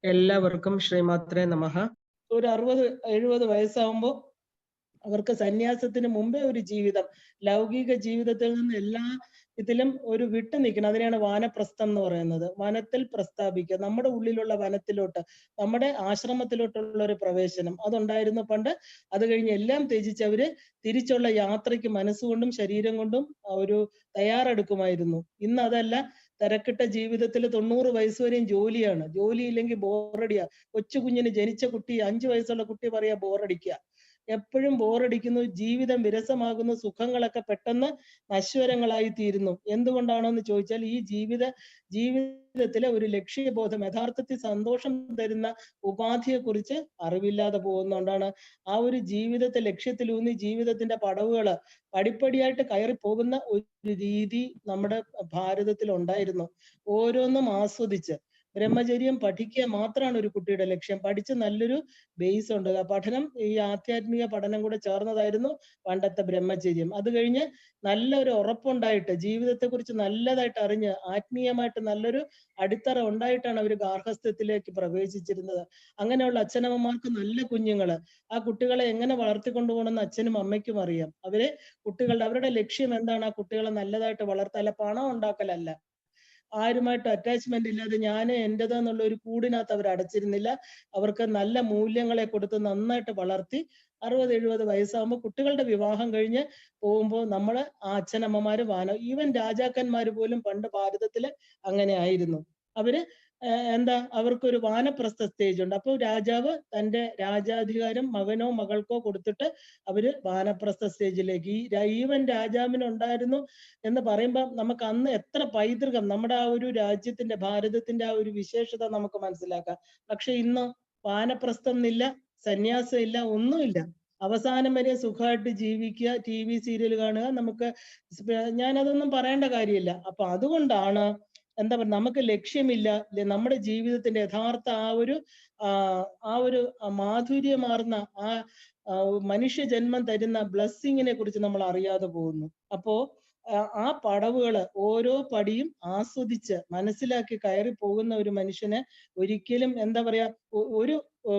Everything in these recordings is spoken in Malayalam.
എല്ലാവർക്കും ശ്രീമാത്രേ നമഃ. ഒരു 60-70 വയസ്സാവുമ്പോൾ അവർക്ക് സന്യാസത്തിന് മുമ്പേ ഒരു ജീവിതം, ലൗകിക ജീവിതത്തിൽ നിന്ന് എല്ലാ ഇതിലും ഒരു വിട്ടു നിൽക്കണം. അതിനെയാണ് വാനപ്രസ്ഥം എന്ന് പറയുന്നത്. വനത്തിൽ പ്രസ്ഥാപിക്കുക, നമ്മുടെ ഉള്ളിലുള്ള വനത്തിലോട്ട്, നമ്മുടെ ആശ്രമത്തിലോട്ടുള്ള ഒരു പ്രവേശനം അതുണ്ടായിരുന്നു പണ്ട്. അത് കഴിഞ്ഞ് എല്ലാം ത്യജിച്ച് അവര് തിരിച്ചുള്ള യാത്രയ്ക്ക് മനസ്സുകൊണ്ടും ശരീരം കൊണ്ടും ഒരു തയ്യാറെടുക്കുമായിരുന്നു. ഇന്ന് അതല്ല. തിരക്കിട്ട ജീവിതത്തിൽ 90 വയസ്സ് വരെയും ജോലിയാണ്. ജോലിയില്ലെങ്കിൽ ബോറടിയാ. കൊച്ചു കുഞ്ഞിന് ജനിച്ച കുട്ടി, 5 വയസ്സുള്ള കുട്ടി പറയാ ബോറടിക്കുക. എപ്പോഴും ബോറടിക്കുന്നു, ജീവിതം വിരസമാകുന്നു, സുഖങ്ങളൊക്കെ പെട്ടെന്ന് നശ്വരങ്ങളായി തീരുന്നു. എന്തുകൊണ്ടാണെന്ന് ചോദിച്ചാൽ ഈ ജീവിതത്തിലെ ഒരു ലക്ഷ്യബോധം, യഥാർത്ഥത്തിൽ സന്തോഷം തരുന്ന ഉപാധിയെ കുറിച്ച് അറിവില്ലാതെ പോകുന്നതുകൊണ്ടാണ്. ആ ഒരു ജീവിതത്തെ ലക്ഷ്യത്തിലൂന്നി ജീവിതത്തിന്റെ പടവുകള് പടിപ്പടിയായിട്ട് കയറി പോകുന്ന ഒരു രീതി നമ്മുടെ ഭാരതത്തിൽ ഉണ്ടായിരുന്നു. ഓരോന്നും ആസ്വദിച്ച് ബ്രഹ്മചര്യം പഠിക്കുക മാത്രമാണ് ഒരു കുട്ടിയുടെ ലക്ഷ്യം. പഠിച്ച് നല്ലൊരു ബേസ് ഉണ്ട്. പഠനം, ഈ ആധ്യാത്മിക പഠനം കൂടെ ചേർന്നതായിരുന്നു പണ്ടത്തെ ബ്രഹ്മചര്യം. അത് കഴിഞ്ഞ് നല്ലൊരു ഉറപ്പുണ്ടായിട്ട്, ജീവിതത്തെ കുറിച്ച് നല്ലതായിട്ട് അറിഞ്ഞ്, ആത്മീയമായിട്ട് നല്ലൊരു അടിത്തറ ഉണ്ടായിട്ടാണ് അവർ ഗാർഹസ്ഥ്യത്തിലേക്ക് പ്രവേശിച്ചിരുന്നത്. അങ്ങനെയുള്ള അച്ഛനമ്മമാർക്ക് നല്ല കുഞ്ഞുങ്ങള്, ആ കുട്ടികളെ എങ്ങനെ വളർത്തിക്കൊണ്ടുപോകണമെന്ന് അച്ഛനും അമ്മയ്ക്കും അറിയാം. അവരുടെ ലക്ഷ്യം എന്താണ്? ആ കുട്ടികളെ നല്ലതായിട്ട് വളർത്തുക, അല്ല പണം ഉണ്ടാക്കലല്ല. ആരുമായിട്ട് അറ്റാച്ച്മെന്റ് ഇല്ലാതെ ഞാൻ എൻ്റെതെന്നുള്ള ഒരു കൂടിനകത്ത് അവർ അടച്ചിരുന്നില്ല. അവർക്ക് നല്ല മൂല്യങ്ങളെ കൊടുത്ത് നന്നായിട്ട് വളർത്തി 60-70 വയസ്സാകുമ്പോൾ കുട്ടികളുടെ വിവാഹം കഴിഞ്ഞ് പോകുമ്പോൾ നമ്മള് ആ അച്ഛനമ്മമാര് ഈവൻ രാജാക്കന്മാര് പോലും പണ്ട് ഭാരതത്തില് അങ്ങനെ ആയിരുന്നു. അവര് അവർക്കൊരു വാനപ്രസ്ഥ സ്റ്റേജ് ഉണ്ട്. അപ്പോൾ രാജാവ് തന്റെ രാജാധികാരം മകനോ മകൾക്കോ കൊടുത്തിട്ട് അവര് വാനപ്രസ്ഥ സ്റ്റേജിലേക്ക്, ഈവൻ രാജാവിനുണ്ടായിരുന്നു എന്ന് പറയുമ്പോൾ നമുക്ക് അന്ന് എത്ര പൈതൃകം, നമ്മുടെ ആ ഒരു രാജ്യത്തിന്റെ, ഭാരതത്തിന്റെ ആ ഒരു വിശേഷത നമുക്ക് മനസ്സിലാക്കാം. പക്ഷെ ഇന്ന് വാനപ്രസ്ഥം ഇല്ല, സന്യാസം ഇല്ല, ഒന്നുമില്ല. അവസാനം വരെ സുഖമായിട്ട് ജീവിക്കുക, TV സീരിയൽ കാണുക. ഞാനതൊന്നും പറയേണ്ട കാര്യമില്ല. അപ്പൊ അതുകൊണ്ടാണ് നമുക്ക് ലക്ഷ്യമില്ല. നമ്മുടെ ജീവിതത്തിന്റെ യഥാർത്ഥ ആ ഒരു മാധുര്യമാർന്ന മനുഷ്യ ജന്മം തരുന്ന ബ്ലെസ്സിങ്ങിനെ കുറിച്ച് നമ്മൾ അറിയാതെ പോകുന്നു. അപ്പോ ആ പടവുകള് ഓരോ പടിയും ആസ്വദിച്ച് മനസ്സിലാക്കി കയറി പോകുന്ന ഒരു മനുഷ്യന് ഒരിക്കലും ഒരു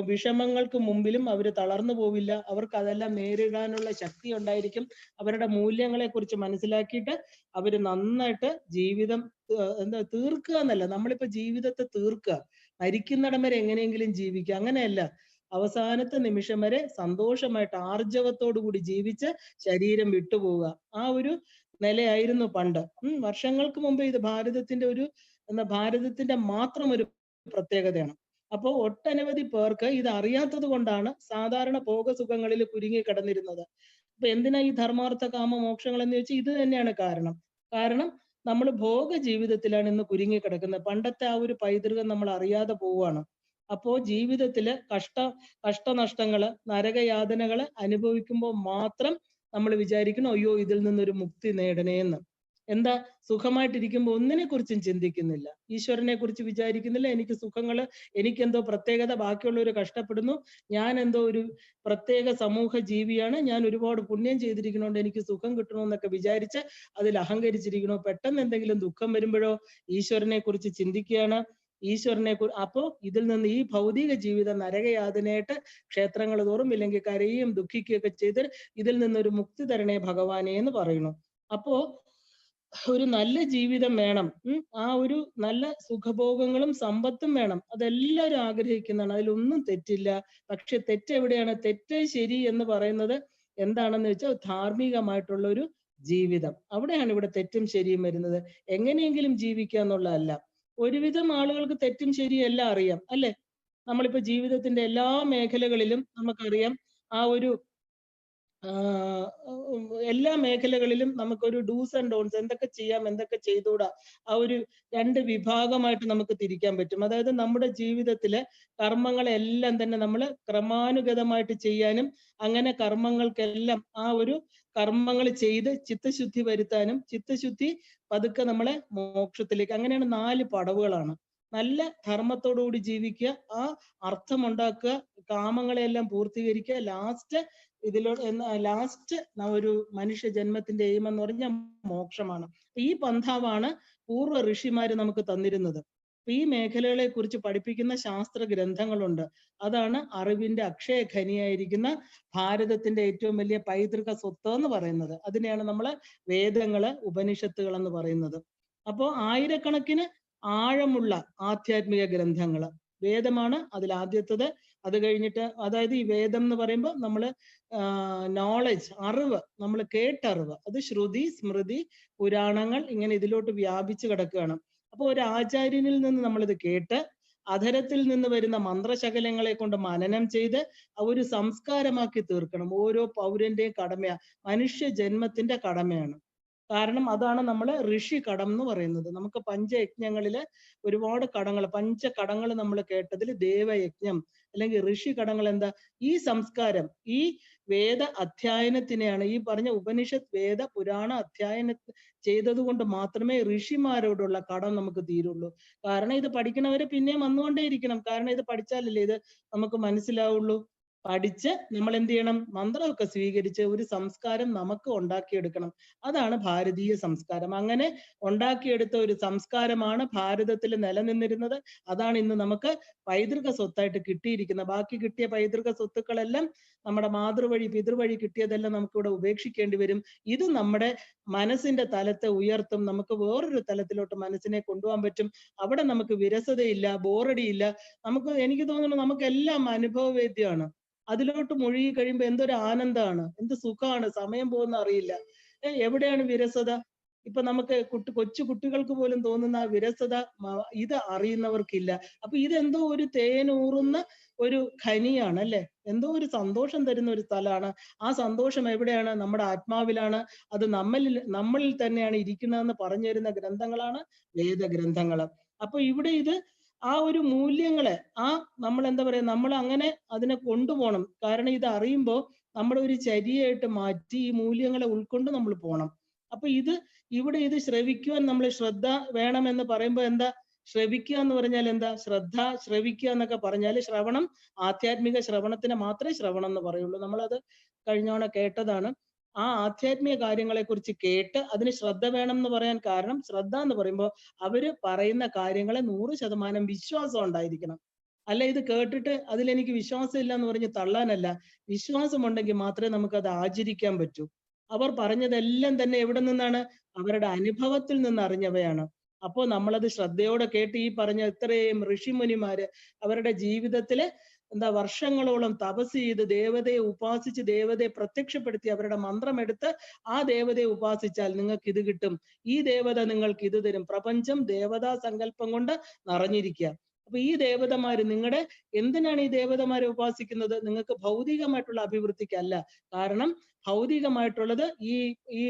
വിഷമങ്ങൾക്ക് മുമ്പിലും അവര് തളർന്നു പോവില്ല. അവർക്ക് അതെല്ലാം നേരിടാനുള്ള ശക്തി ഉണ്ടായിരിക്കും. അവരുടെ മൂല്യങ്ങളെ കുറിച്ച് മനസ്സിലാക്കിയിട്ട് അവര് നന്നായിട്ട് ജീവിതം തീർക്കുക എന്നല്ല, നമ്മളിപ്പോ ജീവിതത്തെ തീർക്കുക, മരിക്കുന്നിടം വരെ എങ്ങനെയെങ്കിലും ജീവിക്കുക, അങ്ങനെയല്ല. അവസാനത്തെ നിമിഷം വരെ സന്തോഷമായിട്ട് ആർജവത്തോടു കൂടി ജീവിച്ച് ശരീരം വിട്ടുപോവുക. ആ ഒരു നിലയായിരുന്നു പണ്ട്. വർഷങ്ങൾക്ക് മുമ്പ് ഇത് ഭാരതത്തിന്റെ മാത്രം ഒരു പ്രത്യേകതയാണ്. അപ്പോൾ ഒട്ടനവധി പേർക്ക് ഇത് അറിയാത്തത് കൊണ്ടാണ് സാധാരണ ഭോഗസുഖങ്ങളിൽ കുരുങ്ങി കിടന്നിരുന്നത്. അപ്പൊ എന്തിനാ ഈ ധർമാർത്ഥ കാമ മോക്ഷങ്ങൾ എന്ന് ചോദിച്ചാൽ ഇത് തന്നെയാണ് കാരണം നമ്മൾ ഭോഗ ജീവിതത്തിലാണ് ഇന്ന് കുരുങ്ങി കിടക്കുന്നത്. പണ്ടത്തെ ആ ഒരു പൈതൃകം നമ്മൾ അറിയാതെ പോവുകയാണ്. അപ്പോ ജീവിതത്തില് കഷ്ടനഷ്ടങ്ങള്, നരകയാതനകള് അനുഭവിക്കുമ്പോൾ മാത്രം നമ്മൾ വിചാരിക്കണം, അയ്യോ ഇതിൽ നിന്നൊരു മുക്തി നേടണേന്ന്. സുഖമായിട്ടിരിക്കുമ്പോൾ ഒന്നിനെ കുറിച്ചും ചിന്തിക്കുന്നില്ല, ഈശ്വരനെ കുറിച്ച് വിചാരിക്കുന്നില്ല. എനിക്കെന്തോ പ്രത്യേകത, ബാക്കിയുള്ളവർ കഷ്ടപ്പെടുന്നു, ഞാൻ എന്തോ ഒരു പ്രത്യേക സമൂഹ ജീവിയാണ്, ഞാൻ ഒരുപാട് പുണ്യം ചെയ്തിരിക്കണോണ്ട് എനിക്ക് സുഖം കിട്ടണമെന്നൊക്കെ വിചാരിച്ച് അതിൽ അഹങ്കരിച്ചിരിക്കണോ. പെട്ടെന്ന് എന്തെങ്കിലും ദുഃഖം വരുമ്പോഴോ ഈശ്വരനെ കുറിച്ച് ചിന്തിക്കുകയാണ്. അപ്പോ ഇതിൽ നിന്ന്, ഈ ഭൗതിക ജീവിതം നരകയാതനയായിട്ട് ക്ഷേത്രങ്ങൾ തോറും ഇല്ലെങ്കിൽ കരയുകയും ദുഃഖിക്കുകയൊക്കെ ചെയ്ത് ഇതിൽ നിന്നൊരു മുക്തി തരണേ ഭഗവാനെ എന്ന് പറയുന്നു. അപ്പോ ഒരു നല്ല ജീവിതം വേണം, ആ ഒരു നല്ല സുഖഭോഗങ്ങളും സമ്പത്തും വേണം. അതെല്ലാവരും ആഗ്രഹിക്കുന്നതാണ്, അതിലൊന്നും തെറ്റില്ല. പക്ഷെ തെറ്റെവിടെയാണ്? തെറ്റ് ശരി എന്ന് പറയുന്നത് എന്താണെന്ന് വെച്ചാൽ ധാർമ്മികമായിട്ടുള്ള ഒരു ജീവിതം. അവിടെയാണ് ഇവിടെ തെറ്റും ശരിയും വരുന്നത്. എങ്ങനെയെങ്കിലും ജീവിക്കുക എന്നുള്ളതല്ല. ഒരുവിധം ആളുകൾക്ക് തെറ്റും ശരിയും എല്ലാം അറിയാം, അല്ലെ? നമ്മളിപ്പോ ജീവിതത്തിന്റെ എല്ലാ മേഖലകളിലും നമുക്കറിയാം, എല്ലാ മേഖലകളിലും നമുക്കൊരു ഡൂസ് ആൻഡ് ഡോൺസ്, എന്തൊക്കെ ചെയ്യാം എന്തൊക്കെ ചെയ്തുകൂടാ, ആ ഒരു 2 വിഭാഗമായിട്ട് നമുക്ക് തിരിക്കാൻ പറ്റും. അതായത് നമ്മുടെ ജീവിതത്തിലെ കർമ്മങ്ങളെല്ലാം തന്നെ നമ്മൾ ക്രമാനുഗതമായിട്ട് ചെയ്യാനും, അങ്ങനെ കർമ്മങ്ങൾക്കെല്ലാം ആ ഒരു കർമ്മങ്ങൾ ചെയ്ത് ചിത്തശുദ്ധി വരുത്താനും, ചിത്തശുദ്ധി പതുക്കെ നമ്മളെ മോക്ഷത്തിലേക്ക്, അങ്ങനെയാണ് 4 പടവുകളാണ്. നല്ല ധർമ്മത്തോടുകൂടി ജീവിക്കുക, ആ അർത്ഥമുണ്ടാക്കുക, കാമങ്ങളെല്ലാം പൂർത്തീകരിക്കുക, ലാസ്റ്റ് ഒരു മനുഷ്യ ജന്മത്തിന്റെ എയിം എന്ന് പറഞ്ഞാൽ മോക്ഷമാണ്. ഈ പന്ഥാവാണ് പൂർവ്വ ഋഷിമാര് നമുക്ക് തന്നിരുന്നത്. ഈ മേഖലകളെ കുറിച്ച് പഠിപ്പിക്കുന്ന ശാസ്ത്ര ഗ്രന്ഥങ്ങളുണ്ട്. അതാണ് അറിവിന്റെ അക്ഷയ ഖനിയായിരിക്കുന്ന ഭാരതത്തിന്റെ ഏറ്റവും വലിയ പൈതൃക സ്വത്ത് എന്ന് പറയുന്നത്. അതിനെയാണ് നമ്മൾ വേദങ്ങള്, ഉപനിഷത്തുകൾ എന്ന് പറയുന്നത്. അപ്പോൾ ആയിരക്കണക്കിന് ആഴമുള്ള ആധ്യാത്മിക ഗ്രന്ഥങ്ങള്, വേദമാണ് അതിൽ ആദ്യത്തത്. അത് കഴിഞ്ഞിട്ട്, അതായത് ഈ വേദം എന്ന് പറയുമ്പോൾ നമ്മൾ നോളജ്, അറിവ്, നമ്മൾ കേട്ടറിവ്, അത് ശ്രുതി, സ്മൃതി, പുരാണങ്ങൾ, ഇങ്ങനെ ഇതിലോട്ട് വ്യാപിച്ചു കിടക്കുകയാണ്. അപ്പൊ ഒരു ആചാര്യനിൽ നിന്ന് നമ്മളിത് കേട്ട് അധരത്തിൽ നിന്ന് വരുന്ന മന്ത്രശകലങ്ങളെ കൊണ്ട് മനനം ചെയ്ത് ഒരു സംസ്കാരമാക്കി തീർക്കണം. ഓരോ പൗരന്റെയും കടമയാ, മനുഷ്യ ജന്മത്തിന്റെ കടമയാണ്. കാരണം അതാണ് നമ്മൾ ഋഷി കടം എന്ന് പറയുന്നത്. നമുക്ക് പഞ്ചയജ്ഞങ്ങളില് ഒരുപാട് കടങ്ങൾ, പഞ്ചകടങ്ങൾ നമ്മൾ കേട്ടതിൽ ദേവയജ്ഞം അല്ലെങ്കിൽ ഋഷി കടങ്ങൾ എന്താ? ഈ സംസ്കാരം, ഈ വേദ അധ്യയനത്തിനെയാണ്, ഈ പറഞ്ഞ ഉപനിഷത്ത് വേദ പുരാണ അധ്യയനം ചെയ്തത് കൊണ്ട് മാത്രമേ ഋഷിമാരോടുള്ള കടം നമുക്ക് തീരുള്ളൂ. കാരണം ഇത് പഠിക്കണവര് പിന്നെയും വന്നുകൊണ്ടേയിരിക്കണം. കാരണം ഇത് പഠിച്ചാലല്ലേ ഇത് നമുക്ക് മനസ്സിലാവുള്ളൂ. പഠിച്ച് നമ്മൾ എന്ത് ചെയ്യണം? മന്ത്രമൊക്കെ സ്വീകരിച്ച് ഒരു സംസ്കാരം നമുക്ക് ഉണ്ടാക്കിയെടുക്കണം. അതാണ് ഭാരതീയ സംസ്കാരം. അങ്ങനെ ഉണ്ടാക്കിയെടുത്ത ഒരു സംസ്കാരമാണ് ഭാരതത്തിൽ നിലനിന്നിരുന്നത്. അതാണ് ഇന്ന് നമുക്ക് പൈതൃക സ്വത്തായിട്ട് കിട്ടിയിരിക്കുന്നത്. ബാക്കി കിട്ടിയ പൈതൃക സ്വത്തുക്കളെല്ലാം നമ്മുടെ മാതൃവഴി പിതൃവഴി കിട്ടിയതെല്ലാം നമുക്കിവിടെ ഉപേക്ഷിക്കേണ്ടി വരും. ഇത് നമ്മുടെ മനസ്സിന്റെ തലത്തെ ഉയർത്തും. നമുക്ക് വേറൊരു തലത്തിലോട്ട് മനസ്സിനെ കൊണ്ടുപോകാൻ പറ്റും. അവിടെ നമുക്ക് വിരസതയില്ല, ബോറടിയില്ല. എനിക്ക് തോന്നുന്നു നമുക്കെല്ലാം അനുഭവവേദ്യമാണ്. അതിലോട്ട് മുഴുകി കഴിയുമ്പോൾ എന്തൊരു ആനന്ദമാണ്, എന്ത് സുഖമാണ്, സമയം പോകുന്ന അറിയില്ല. എവിടെയാണ് വിരസത? ഇപ്പൊ നമുക്ക് കൊച്ചു കുട്ടികൾക്ക് പോലും തോന്നുന്ന ആ വിരസത ഇത് അറിയുന്നവർക്കില്ല. അപ്പൊ ഇതെന്തോ ഒരു തേനൂറുന്ന ഒരു ഖനിയാണ് അല്ലെ? എന്തോ ഒരു സന്തോഷം തരുന്ന ഒരു സ്ഥലമാണ്. ആ സന്തോഷം എവിടെയാണ്? നമ്മുടെ ആത്മാവിലാണ്. അത് നമ്മളിൽ തന്നെയാണ് ഇരിക്കുന്നതെന്ന് പറഞ്ഞു തരുന്ന ഗ്രന്ഥങ്ങളാണ് വേദഗ്രന്ഥങ്ങൾ. അപ്പൊ ഇവിടെ ഇത് ആ ഒരു മൂല്യങ്ങളെ നമ്മൾ എന്താ പറയാ, നമ്മൾ അങ്ങനെ അതിനെ കൊണ്ടുപോകണം. കാരണം ഇത് അറിയുമ്പോൾ നമ്മുടെ ഒരു ചര്യയായിട്ട് മാറ്റി ഈ മൂല്യങ്ങളെ ഉൾക്കൊണ്ട് നമ്മൾ പോകണം. അപ്പൊ ഇവിടെ ഇത് ശ്രവിക്കുവാൻ നമ്മൾ ശ്രദ്ധ വേണമെന്ന് പറയുമ്പോൾ എന്താ? ശ്രവിക്കുക എന്ന് പറഞ്ഞാൽ എന്താ? ശ്രദ്ധ, ശ്രവിക്കുക എന്നൊക്കെ പറഞ്ഞാൽ ശ്രവണം, ആധ്യാത്മിക ശ്രവണത്തിന് മാത്രമേ ശ്രവണം എന്ന് പറയുള്ളൂ. നമ്മളത് കഴിഞ്ഞോണ കേട്ടതാണ്. ആ ആധ്യാത്മിക കാര്യങ്ങളെ കുറിച്ച് കേട്ട് അതിന് ശ്രദ്ധ വേണം എന്ന് പറയാൻ കാരണം, ശ്രദ്ധ എന്ന് പറയുമ്പോൾ അവര് പറയുന്ന കാര്യങ്ങളെ 100% വിശ്വാസം ഉണ്ടായിരിക്കണം. അല്ല ഇത് കേട്ടിട്ട് അതിലെനിക്ക് വിശ്വാസം ഇല്ല എന്ന് പറഞ്ഞ് തള്ളാനല്ല. വിശ്വാസം ഉണ്ടെങ്കിൽ മാത്രമേ നമുക്കത് ആചരിക്കാൻ പറ്റൂ. അവർ പറഞ്ഞതെല്ലാം തന്നെ എവിടെ നിന്നാണ്? അവരുടെ അനുഭവത്തിൽ നിന്ന് അറിഞ്ഞവയാണ്. അപ്പോൾ നമ്മളത് ശ്രദ്ധയോടെ കേട്ട് ഈ പറഞ്ഞ ഇത്രയും ഋഷിമുനിമാര് അവരുടെ ജീവിതത്തില് വർഷങ്ങളോളം തപസ് ചെയ്ത് ദേവതയെ ഉപാസിച്ച് ദേവതയെ പ്രത്യക്ഷപ്പെടുത്തി അവരുടെ മന്ത്രമെടുത്ത് ആ ദേവതയെ ഉപാസിച്ചാൽ നിങ്ങൾക്ക് ഇത് കിട്ടും, ഈ ദേവത നിങ്ങൾക്ക് ഇത് തരും. പ്രപഞ്ചം ദേവതാ സങ്കല്പം കൊണ്ട് നിറഞ്ഞിരിക്കുക. അപ്പൊ ഈ ദേവതമാര് നിങ്ങളുടെ എന്തിനാണ് ഈ ദേവതമാരെ ഉപാസിക്കുന്നത്? നിങ്ങൾക്ക് ഭൗതികമായിട്ടുള്ള അഭിവൃദ്ധിക്കല്ല. കാരണം ഭൗതികമായിട്ടുള്ളത് ഈ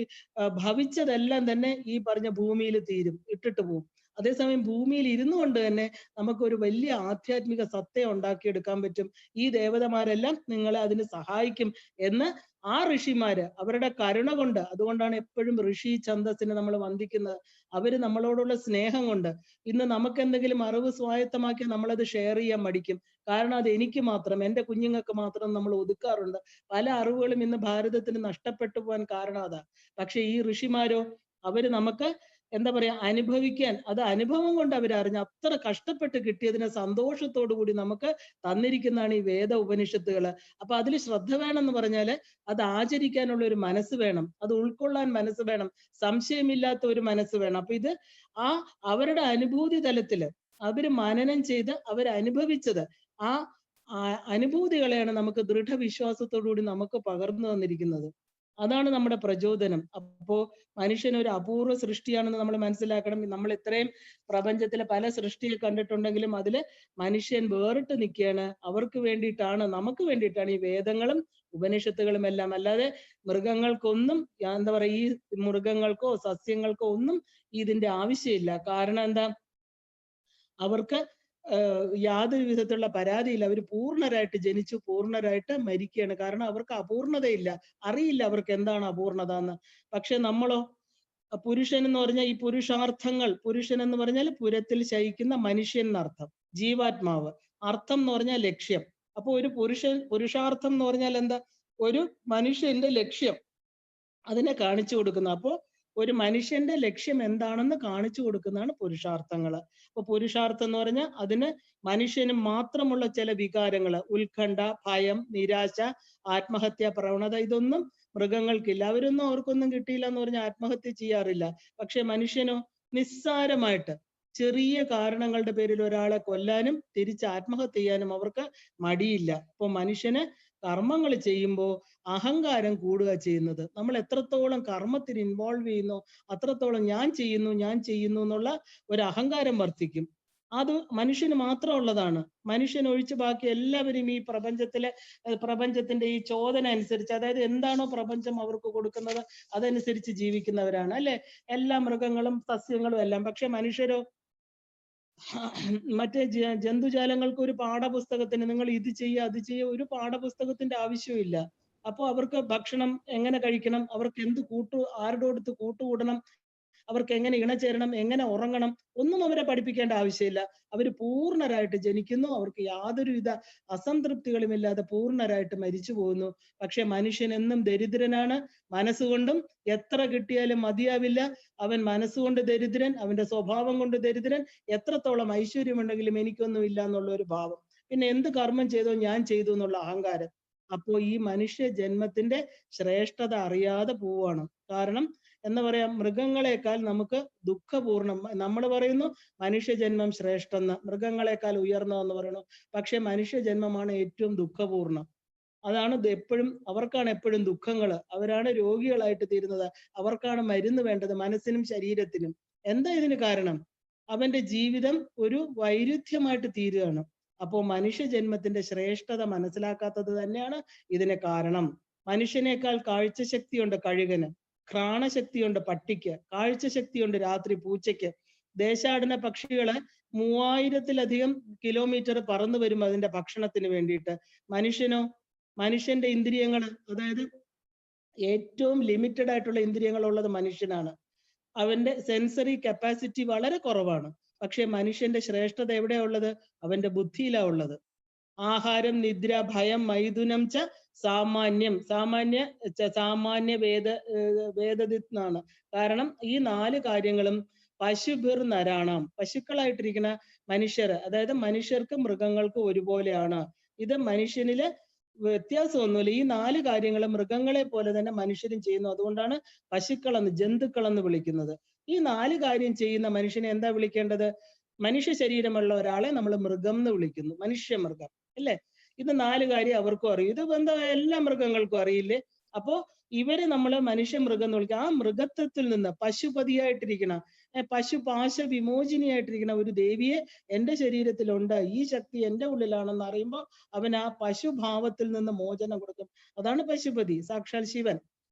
ഭവിച്ചതെല്ലാം തന്നെ ഈ പറഞ്ഞ ഭൂമിയിൽ തീരും, ഇട്ടിട്ട് പോകും. അതേസമയം ഭൂമിയിൽ ഇരുന്നു കൊണ്ട് തന്നെ നമുക്കൊരു വലിയ ആധ്യാത്മിക സത്തയെ ഉണ്ടാക്കിയെടുക്കാൻ പറ്റും. ഈ ദേവതമാരെല്ലാം നിങ്ങളെ അതിന് സഹായിക്കും എന്ന് ആ ഋഷിമാര് അവരുടെ കരുണ കൊണ്ട്, അതുകൊണ്ടാണ് എപ്പോഴും ഋഷി ഛന്ദസ്സിനെ നമ്മൾ വന്ദിക്കുന്നത്. അവര് നമ്മളോടുള്ള സ്നേഹം കൊണ്ട്. ഇന്ന് നമുക്ക് എന്തെങ്കിലും അറിവ് സ്വായത്തമാക്കി നമ്മളത് ഷെയർ ചെയ്യാൻ മടിക്കും. കാരണം അത് എനിക്ക് മാത്രം, എൻ്റെ കുഞ്ഞുങ്ങൾക്ക് മാത്രം നമ്മൾ ഒതുക്കാറുണ്ട്. പല അറിവുകളും ഇന്ന് ഭാരതത്തിന് നഷ്ടപ്പെട്ടു പോകാൻ കാരണം അതാ. പക്ഷെ ഈ ഋഷിമാരോ, അവര് നമുക്ക് അനുഭവിക്കാൻ, അത് അനുഭവം കൊണ്ട് അവരറിഞ്ഞ് അത്ര കഷ്ടപ്പെട്ട് കിട്ടിയതിനെ സന്തോഷത്തോടു കൂടി നമുക്ക് തന്നിരിക്കുന്നതാണ് ഈ വേദ ഉപനിഷത്തുകള്. അപ്പൊ അതിൽ ശ്രദ്ധ വേണമെന്ന് പറഞ്ഞാല് അത് ആചരിക്കാനുള്ള ഒരു മനസ്സ് വേണം, അത് ഉൾക്കൊള്ളാൻ മനസ്സ് വേണം, സംശയമില്ലാത്ത ഒരു മനസ്സ് വേണം. അപ്പൊ ഇത് അവരുടെ അനുഭൂതി തലത്തില് അവര് മനനം ചെയ്ത് അവരനുഭവിച്ചത് ആ അനുഭൂതികളെയാണ് നമുക്ക് ദൃഢവിശ്വാസത്തോടുകൂടി നമുക്ക് പകർന്നു തന്നിരിക്കുന്നത്. അതാണ് നമ്മുടെ പ്രചോദനം. അപ്പോ മനുഷ്യൻ ഒരു അപൂർവ സൃഷ്ടിയാണെന്ന് നമ്മൾ മനസ്സിലാക്കണം. നമ്മൾ ഇത്രയും പ്രപഞ്ചത്തിലെ പല സൃഷ്ടിയെ കണ്ടിട്ടുണ്ടെങ്കിലും അതില് മനുഷ്യൻ വേറിട്ട് നിൽക്കുകയാണ്. അവർക്ക് വേണ്ടിയിട്ടാണ്, നമുക്ക് വേണ്ടിയിട്ടാണ് ഈ വേദങ്ങളും ഉപനിഷത്തുകളും എല്ലാം. അല്ലാതെ മൃഗങ്ങൾക്കൊന്നും ഈ മൃഗങ്ങൾക്കോ സസ്യങ്ങൾക്കോ ഒന്നും ഇതിന്റെ ആവശ്യമില്ല. കാരണം എന്താ? അവർക്ക് യാതൊരു വിധത്തിലുള്ള പരാതിയില്ല. അവർ പൂർണ്ണരായിട്ട് ജനിച്ചു, പൂർണ്ണരായിട്ട് മരിക്കുകയാണ്. കാരണം അവർക്ക് അപൂർണതയില്ല, അറിയില്ല അവർക്ക് എന്താണ് അപൂർണത എന്ന്. പക്ഷെ നമ്മളോ, പുരുഷൻ എന്ന് പറഞ്ഞാൽ ഈ പുരുഷാർത്ഥങ്ങൾ, പുരുഷൻ എന്ന് പറഞ്ഞാൽ പുരത്തിൽ ശയിക്കുന്ന മനുഷ്യൻ എന്നർത്ഥം, ജീവാത്മാവ്. അർത്ഥം എന്ന് പറഞ്ഞാൽ ലക്ഷ്യം. അപ്പൊ ഒരു പുരുഷാർത്ഥം എന്ന് പറഞ്ഞാൽ എന്താ? ഒരു മനുഷ്യന്റെ ലക്ഷ്യം, അതിനെ കാണിച്ചു കൊടുക്കുന്നു. അപ്പോ ഒരു മനുഷ്യന്റെ ലക്ഷ്യം എന്താണെന്ന് കാണിച്ചു കൊടുക്കുന്നതാണ് പുരുഷാർത്ഥങ്ങള്. അപ്പൊ പുരുഷാർത്ഥം എന്ന് പറഞ്ഞാൽ അതിന് മനുഷ്യന് മാത്രമുള്ള ചില വികാരങ്ങള്, ഉത്കണ്ഠ, ഭയം, നിരാശ, ആത്മഹത്യാ പ്രവണത, ഇതൊന്നും മൃഗങ്ങൾക്കില്ല. അവരൊന്നും അവർക്കൊന്നും കിട്ടിയില്ല എന്ന് പറഞ്ഞാൽ ആത്മഹത്യ ചെയ്യാറില്ല. പക്ഷെ മനുഷ്യനോ, നിസ്സാരമായിട്ട് ചെറിയ കാരണങ്ങളുടെ പേരിൽ ഒരാളെ കൊല്ലാനും തിരിച്ച് ആത്മഹത്യ ചെയ്യാനും അവർക്ക് മടിയില്ല. അപ്പൊ മനുഷ്യന് കർമ്മങ്ങൾ ചെയ്യുമ്പോൾ അഹങ്കാരം കൂടുക ചെയ്യുന്നത്. നമ്മൾ എത്രത്തോളം കർമ്മത്തിൽ ഇൻവോൾവ് ചെയ്യുന്നു അത്രത്തോളം ഞാൻ ചെയ്യുന്നു എന്നുള്ള ഒരു അഹങ്കാരം വർദ്ധിക്കും. അത് മനുഷ്യന് മാത്രം ഉള്ളതാണ്. മനുഷ്യൻ ഒഴിച്ച് ബാക്കി എല്ലാവരും ഈ പ്രപഞ്ചത്തിന്റെ ഈ ചോദന അനുസരിച്ച്, അതായത് എന്താണോ പ്രപഞ്ചം അവർക്ക് കൊടുക്കുന്നത് അതനുസരിച്ച് ജീവിക്കുന്നവരാണ് അല്ലെ, എല്ലാ മൃഗങ്ങളും സസ്യങ്ങളും എല്ലാം. പക്ഷെ മനുഷ്യരോ, മറ്റേ ജന്തുജാലങ്ങൾക്ക് ഒരു പാഠപുസ്തകത്തിന് നിങ്ങൾ ഇത് ചെയ്യുക അത് ചെയ്യുക ഒരു പാഠപുസ്തകത്തിന്റെ ആവശ്യമില്ല. അപ്പൊ അവർക്ക് ഭക്ഷണം എങ്ങനെ കഴിക്കണം, അവർക്ക് എന്ത് ആരുടെ അടുത്ത് കൂട്ടുകൂടണം, അവർക്ക് എങ്ങനെ ഇണചേരണം, എങ്ങനെ ഉറങ്ങണം, ഒന്നും അവരെ പഠിപ്പിക്കേണ്ട ആവശ്യമില്ല. അവർ പൂർണ്ണരായിട്ട് ജനിക്കുന്നു, അവർക്ക് യാതൊരുവിധ അസംതൃപ്തികളുമില്ലാതെ പൂർണ്ണരായിട്ട് മരിച്ചു പോകുന്നു. പക്ഷെ മനുഷ്യൻ എന്നും ദരിദ്രനാണ്. മനസ്സുകൊണ്ടും എത്ര കിട്ടിയാലും മതിയാവില്ല. അവൻ മനസ്സുകൊണ്ട് ദരിദ്രൻ, അവന്റെ സ്വഭാവം കൊണ്ട് ദരിദ്രൻ. എത്രത്തോളം ഐശ്വര്യമുണ്ടെങ്കിലും എനിക്കൊന്നും ഇല്ല എന്നുള്ള ഒരു ഭാവം. പിന്നെ എന്ത് കർമ്മം ചെയ്തോ ഞാൻ ചെയ്തു എന്നുള്ള അഹങ്കാരം. അപ്പോ ഈ മനുഷ്യ ജന്മത്തിന്റെ ശ്രേഷ്ഠത അറിയാതെ പോവാണ്. കാരണം എന്താ പറയാ, മൃഗങ്ങളെക്കാൾ നമുക്ക് ദുഃഖപൂർണം. നമ്മൾ പറയുന്നു മനുഷ്യജന്മം ശ്രേഷ്ഠെന്ന്, മൃഗങ്ങളെക്കാൾ ഉയർന്നതെന്ന് പറയുന്നു. പക്ഷെ മനുഷ്യജന്മമാണ് ഏറ്റവും ദുഃഖപൂർണം. അതാണ് എപ്പോഴും, അവർക്കാണ് എപ്പോഴും ദുഃഖങ്ങൾ. അവരാണ് രോഗികളായിട്ട് തീരുന്നത്. അവർക്കാണ് മരുന്ന് വേണ്ടത്, മനസ്സിനും ശരീരത്തിനും. എന്താ ഇതിന് കാരണം? അവന്റെ ജീവിതം ഒരു വൈരുദ്ധ്യമായിട്ട് തീരുകയാണ്. അപ്പോൾ മനുഷ്യജന്മത്തിന്റെ ശ്രേഷ്ഠത മനസ്സിലാക്കാത്തത് തന്നെയാണ് ഇതിന് കാരണം. മനുഷ്യനേക്കാൾ കാഴ്ചശക്തിയുണ്ട് കഴുകന്, ഘ്രാണശക്തിയുണ്ട് പട്ടിക്ക്, കാഴ്ചശക്തിയുണ്ട് രാത്രി പൂച്ചയ്ക്ക്. ദേശാടന പക്ഷികള് 3000-ലധികം കിലോമീറ്റർ പറന്നു വരും അതിന്റെ ഭക്ഷണത്തിന് വേണ്ടിയിട്ട്. മനുഷ്യനോ, മനുഷ്യന്റെ ഇന്ദ്രിയങ്ങള്, അതായത് ഏറ്റവും ലിമിറ്റഡ് ആയിട്ടുള്ള ഇന്ദ്രിയങ്ങളുള്ളത് മനുഷ്യനാണ്. അവന്റെ സെൻസറി കപ്പാസിറ്റി വളരെ കുറവാണ്. പക്ഷെ മനുഷ്യന്റെ ശ്രേഷ്ഠത എവിടെയാ ഉള്ളത്? അവന്റെ ബുദ്ധിയിലാ ഉള്ളത്. ആഹാരം, നിദ്ര, ഭയം, മൈഥുനം ച സാമാന്യം. സാമാന്യ വേദദിത്നാണ്. കാരണം ഈ 4 കാര്യങ്ങളും പശുഭിർ നരാണാം. പശുക്കളായിട്ടിരിക്കുന്ന മനുഷ്യർ, അതായത് മനുഷ്യർക്കും മൃഗങ്ങൾക്കും ഒരുപോലെയാണ്. ഇത് മനുഷ്യനില് വ്യത്യാസമൊന്നുമില്ല. ഈ 4 കാര്യങ്ങളും മൃഗങ്ങളെ പോലെ തന്നെ മനുഷ്യരും ചെയ്യുന്നു. അതുകൊണ്ടാണ് ജന്തുക്കളെന്ന് വിളിക്കുന്നത്. ഈ 4 കാര്യം ചെയ്യുന്ന മനുഷ്യനെ എന്താ വിളിക്കേണ്ടത്? മനുഷ്യ ശരീരമുള്ള ഒരാളെ നമ്മൾ മൃഗം എന്ന് വിളിക്കുന്നു, മനുഷ്യമൃഗം അല്ലേ. ഇത് 4 കാര്യം അവർക്കും അറിയും. ഇത് എന്താ എല്ലാ മൃഗങ്ങൾക്കും അറിയില്ലേ? അപ്പോ ഇവരെ നമ്മൾ മനുഷ്യമൃഗം എന്ന് വിളിക്കുക. ആ മൃഗത്വത്തിൽ നിന്ന് പശുപതിയായിട്ടിരിക്കണ, പശുപാശ വിമോചിനിയായിട്ടിരിക്കുന്ന ഒരു ദേവിയെ എന്റെ ശരീരത്തിലുണ്ട്, ഈ ശക്തി എന്റെ ഉള്ളിലാണെന്ന് അറിയുമ്പോൾ അവൻ ആ പശുഭാവത്തിൽ നിന്ന് മോചനം കൊടുക്കും. അതാണ് പശുപതി. സാക്ഷാൽ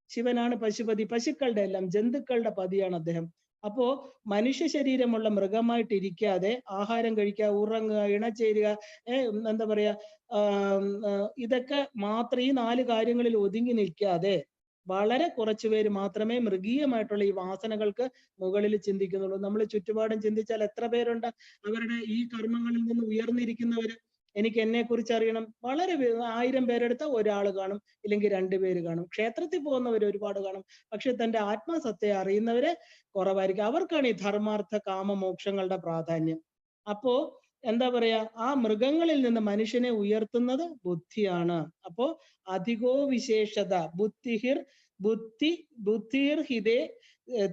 ശിവനാണ് പശുപതി. പശുക്കളുടെ എല്ലാം, ജന്തുക്കളുടെ പതിയാണ് അദ്ദേഹം. അപ്പോ മനുഷ്യ ശരീരമുള്ള മൃഗമായിട്ടിരിക്കാതെ ആഹാരം കഴിക്കുക, ഉറങ്ങുക, ഇണചേരുക, എന്താ പറയാ, ഇതൊക്കെ മാത്രം ഈ 4 കാര്യങ്ങളിൽ ഒതുങ്ങി നിൽക്കാതെ വളരെ കുറച്ചു പേര് മാത്രമേ മൃഗീയമായിട്ടുള്ള ഈ വാസനകൾക്ക് മുകളിൽ ചിന്തിക്കുന്നുള്ളൂ. നമ്മൾ ചുറ്റുപാടും ചിന്തിച്ചാൽ എത്ര പേരുണ്ട് അവരുടെ ഈ കർമ്മങ്ങളിൽ നിന്ന് ഉയർന്നിരിക്കുന്നവര്? എനിക്ക് എന്നെ കുറിച്ച് അറിയണം, വളരെ 1000 പേരെടുത്ത ഒരാൾ കാണും, ഇല്ലെങ്കിൽ 2 പേര് കാണും. ക്ഷേത്രത്തിൽ പോകുന്നവർ ഒരുപാട് കാണും. പക്ഷെ തന്റെ ആത്മസത്തയെ അറിയുന്നവരെ കുറവായിരിക്കും. അവർക്കാണ് ഈ ധർമാർത്ഥ കാമ മോക്ഷങ്ങളുടെ പ്രാധാന്യം. അപ്പോ എന്താ പറയാ, ആ മൃഗങ്ങളിൽ നിന്ന് മനുഷ്യനെ ഉയർത്തുന്നത് ബുദ്ധിയാണ്. അപ്പോ അധികോ വിശേഷത ബുദ്ധിർ ഹിതേ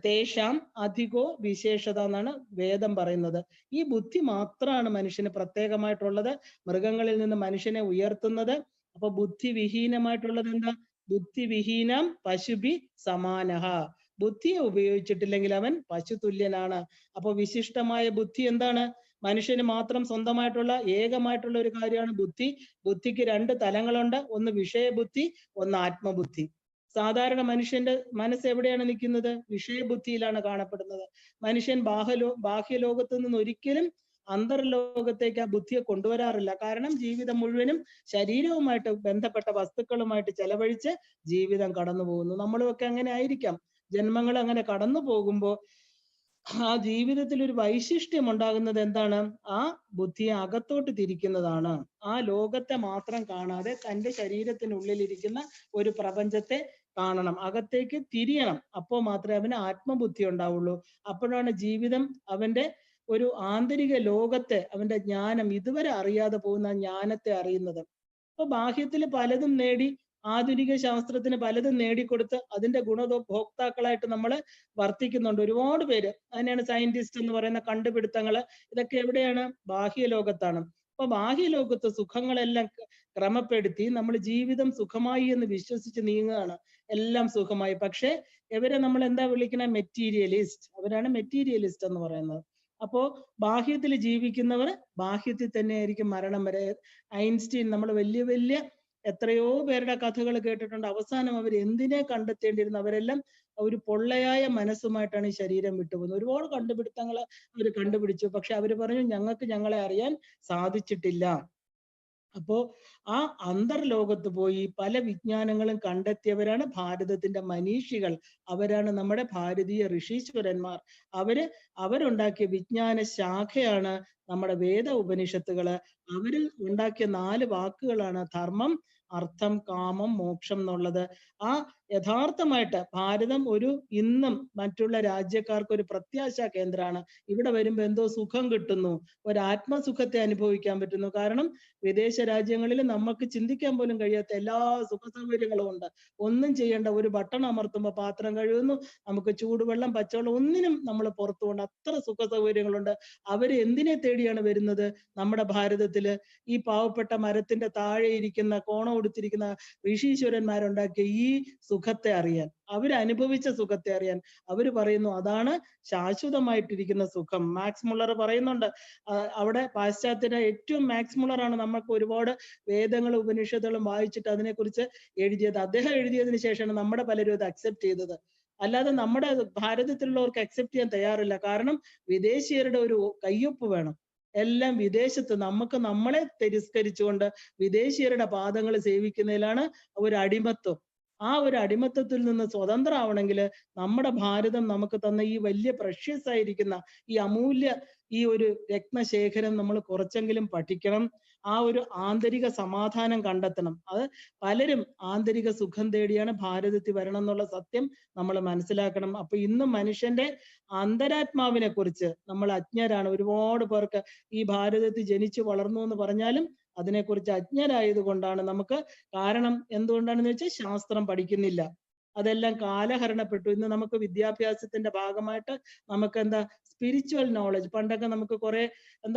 തേഷാം അധികോ വിശേഷത എന്നാണ് വേദം പറയുന്നത്. ഈ ബുദ്ധി മാത്രമാണ് മനുഷ്യന് പ്രത്യേകമായിട്ടുള്ളത്, മൃഗങ്ങളിൽ നിന്ന് മനുഷ്യനെ ഉയർത്തുന്നത്. അപ്പൊ ബുദ്ധി വിഹീനമായിട്ടുള്ളത് എന്താ? ബുദ്ധിവിഹീനം പശുഭി സമാനഹ. ബുദ്ധിയെ ഉപയോഗിച്ചിട്ടില്ലെങ്കിൽ അവൻ പശു തുല്യനാണ്. അപ്പൊ വിശിഷ്ടമായ ബുദ്ധി എന്താണ്? മനുഷ്യന് മാത്രം സ്വന്തമായിട്ടുള്ള ഏകമായിട്ടുള്ള ഒരു കാര്യമാണ് ബുദ്ധി. ബുദ്ധിക്ക് 2 തലങ്ങളുണ്ട്, ഒന്ന് വിഷയബുദ്ധി, ഒന്ന് ആത്മബുദ്ധി. സാധാരണ മനുഷ്യന്റെ മനസ്സ് എവിടെയാണ് നിൽക്കുന്നത്? വിഷയബുദ്ധിയിലാണ് കാണപ്പെടുന്നത്. മനുഷ്യൻ ബാഹ്യലോകത്ത് നിന്ന് ഒരിക്കലും അന്തർലോകത്തേക്ക് ആ ബുദ്ധിയെ കൊണ്ടുവരാറില്ല. കാരണം ജീവിതം മുഴുവനും ശരീരവുമായിട്ട് ബന്ധപ്പെട്ട വസ്തുക്കളുമായിട്ട് ചെലവഴിച്ച് ജീവിതം കടന്നു പോകുന്നു. നമ്മളുമൊക്കെ അങ്ങനെ ആയിരിക്കാം. ജന്മങ്ങൾ അങ്ങനെ കടന്നു പോകുമ്പോൾ ആ ജീവിതത്തിൽ ഒരു വൈശിഷ്ട്യം ഉണ്ടാകുന്നത് എന്താണ്? ആ ബുദ്ധിയെ അകത്തോട്ട് തിരിക്കുന്നതാണ്. ആ ലോകത്തെ മാത്രം കാണാതെ തന്റെ ശരീരത്തിനുള്ളിലിരിക്കുന്ന ഒരു പ്രപഞ്ചത്തെ കാണണം, അകത്തേക്ക് തിരിയണം. അപ്പോൾ മാത്രമേ അവന് ആത്മബുദ്ധി ഉണ്ടാവുള്ളൂ. അപ്പോഴാണ് ജീവിതം അവന്റെ ഒരു ആന്തരിക ലോകത്തെ, അവന്റെ ജ്ഞാനം, ഇതുവരെ അറിയാതെ പോകുന്ന ജ്ഞാനത്തെ അറിയുന്നത്. അപ്പൊ ബാഹ്യത്തിൽ പലതും നേടി, ആധുനിക ശാസ്ത്രത്തിന് പലതും നേടിക്കൊടുത്ത് അതിന്റെ ഗുണഭോക്താക്കളായിട്ട് നമ്മൾ വർത്തിക്കുന്നുണ്ട് ഒരുപാട് പേര്. അതിനെയാണ് സയന്റിസ്റ്റ് എന്ന് പറയുന്ന കണ്ടുപിടുത്തങ്ങള്. ഇതൊക്കെ എവിടെയാണ്? ബാഹ്യ ലോകത്താണ്. അപ്പൊ ബാഹ്യ ലോകത്ത് സുഖങ്ങളെല്ലാം ക്രമപ്പെടുത്തി നമ്മൾ ജീവിതം സുഖമായി എന്ന് വിശ്വസിച്ച് നീങ്ങുകയാണ്. എല്ലാം സുഖമായി. പക്ഷെ ഇവരെ നമ്മൾ എന്താ വിളിക്കണ? മെറ്റീരിയലിസ്റ്റ്. അവരാണ് മെറ്റീരിയലിസ്റ്റ് എന്ന് പറയുന്നത്. അപ്പോ ബാഹ്യത്തിൽ ജീവിക്കുന്നവർ ബാഹ്യത്തിൽ തന്നെ ആയിരിക്കും മരണം വരെ. ഐൻസ്റ്റീൻ, നമ്മൾ വലിയ വലിയ എത്രയോ പേരുടെ കഥകൾ കേട്ടിട്ടുണ്ട്. അവസാനം അവർ എന്തിനെ കണ്ടെത്തേണ്ടിയിരുന്നു? അവരെല്ലാം ഒരു പൊള്ളയായ മനസ്സുമായിട്ടാണ് ഈ ശരീരം വിട്ടുപോകുന്നത്. ഒരുപാട് കണ്ടുപിടുത്തങ്ങൾ അവർ കണ്ടുപിടിച്ചു. പക്ഷെ അവർ പറഞ്ഞു ഞങ്ങൾക്ക് ഞങ്ങളെ അറിയാൻ സാധിച്ചിട്ടില്ല. അപ്പോ ആ അന്തർലോകത്ത് പോയി പല വിജ്ഞാനങ്ങളും കണ്ടെത്തിയവരാണ് ഭാരതത്തിന്റെ മനീഷികൾ. അവരാണ് നമ്മുടെ ഭാരതീയ ഋഷീശ്വരന്മാർ. അവരുണ്ടാക്കിയ വിജ്ഞാന ശാഖയാണ് നമ്മുടെ വേദ ഉപനിഷത്തുകള്. അവര് ഉണ്ടാക്കിയ 4 വാക്കുകളാണ് ധർമ്മം, അർത്ഥം, കാമം, മോക്ഷം എന്നുള്ളത്. ആ യഥാർത്ഥമായിട്ട് ഭാരതം ഇന്നും മറ്റുള്ള രാജ്യക്കാർക്ക് ഒരു പ്രത്യാശാ കേന്ദ്രമാണ്. ഇവിടെ വരുമ്പോ എന്തോ സുഖം കിട്ടുന്നു, ഒരു ആത്മസുഖത്തെ അനുഭവിക്കാൻ പറ്റുന്നു. കാരണം വിദേശ രാജ്യങ്ങളിൽ നമുക്ക് ചിന്തിക്കാൻ പോലും കഴിയാത്ത എല്ലാ സുഖ സൗകര്യങ്ങളും ഉണ്ട്. ഒന്നും ചെയ്യേണ്ട, ഒരു ബട്ടൺ അമർത്തുമ്പോൾ പാത്രം കഴുകുന്നു, നമുക്ക് ചൂടുവെള്ളം, പച്ചവെള്ളം, ഒന്നിനും നമ്മൾ പുറത്തു കൊണ്ട് അത്ര സുഖ സൗകര്യങ്ങളുണ്ട്. അവര് എന്തിനെ തേടിയാണ് വരുന്നത്? നമ്മുടെ ഭാരതത്തില് ഈ പാവപ്പെട്ട മരത്തിന്റെ താഴെ ഇരിക്കുന്ന, കോണം കൊടുത്തിരിക്കുന്ന ഋഷീശ്വരന്മാരുണ്ടാക്കിയ ഈ സുഖത്തെ അറിയാൻ, അവരനുഭവിച്ച സുഖത്തെ അറിയാൻ. അവര് പറയുന്നു അതാണ് ശാശ്വതമായിട്ടിരിക്കുന്ന സുഖം. മാക്സ് മുള്ളർ പറയുന്നുണ്ട്, അവിടെ പാശ്ചാത്യരുടെ ഏറ്റവും മാക്സ് മുള്ളറാണ് നമുക്ക് ഒരുപാട് വേദങ്ങളും ഉപനിഷത്തുകളും വായിച്ചിട്ട് അതിനെക്കുറിച്ച് എഴുതിയത്. അദ്ദേഹം എഴുതിയതിനു ശേഷമാണ് നമ്മുടെ പലരും അത് അക്സെപ്റ്റ് ചെയ്തത്. അല്ലാതെ നമ്മുടെ ഭാരതത്തിലുള്ളവർക്ക് അക്സെപ്റ്റ് ചെയ്യാൻ തയ്യാറില്ല. കാരണം വിദേശീയരുടെ ഒരു കയ്യൊപ്പ് വേണം. എല്ലാം വിദേശത്ത് നമുക്ക് നമ്മളെ തിരസ്കരിച്ചുകൊണ്ട് വിദേശീയരുടെ പാദങ്ങൾ സേവിക്കുന്നതിലാണ് ഒരു അടിമത്വം. ആ ഒരു അടിമത്തത്തിൽ നിന്ന് സ്വതന്ത്രമാവണമെങ്കിൽ നമ്മുടെ ഭാരതം നമുക്ക് തന്ന ഈ വലിയ പ്രഷ്യസ് ആയിരിക്കുന്ന ഈ അമൂല്യ ഈ ഒരു രത്നശേഖരം നമ്മൾ കുറച്ചെങ്കിലും പഠിക്കണം. ആ ഒരു ആന്തരിക സമാധാനം കണ്ടെത്തണം. അത് പലരും ആന്തരിക സുഖം തേടിയാണ് ഭാരതത്തിൽ വരണം എന്നുള്ള സത്യം നമ്മൾ മനസ്സിലാക്കണം. അപ്പൊ ഇന്നും മനുഷ്യന്റെ അന്തരാത്മാവിനെ കുറിച്ച് നമ്മൾ അജ്ഞരാണ്. ഒരുപാട് പേർക്ക് ഈ ഭാരതത്തിൽ ജനിച്ചു വളർന്നു എന്ന് പറഞ്ഞാലും അതിനെക്കുറിച്ച് അജ്ഞരായത് കൊണ്ടാണ് നമുക്ക്. കാരണം എന്തുകൊണ്ടാണെന്ന് വെച്ചാൽ ശാസ്ത്രം പഠിക്കുന്നില്ല. അതെല്ലാം കാലഹരണപ്പെട്ടു. ഇന്ന് നമുക്ക് വിദ്യാഭ്യാസത്തിന്റെ ഭാഗമായിട്ട് നമുക്ക് എന്താ സ്പിരിച്വൽ നോളജ്, പണ്ടൊക്കെ നമുക്ക് കുറെ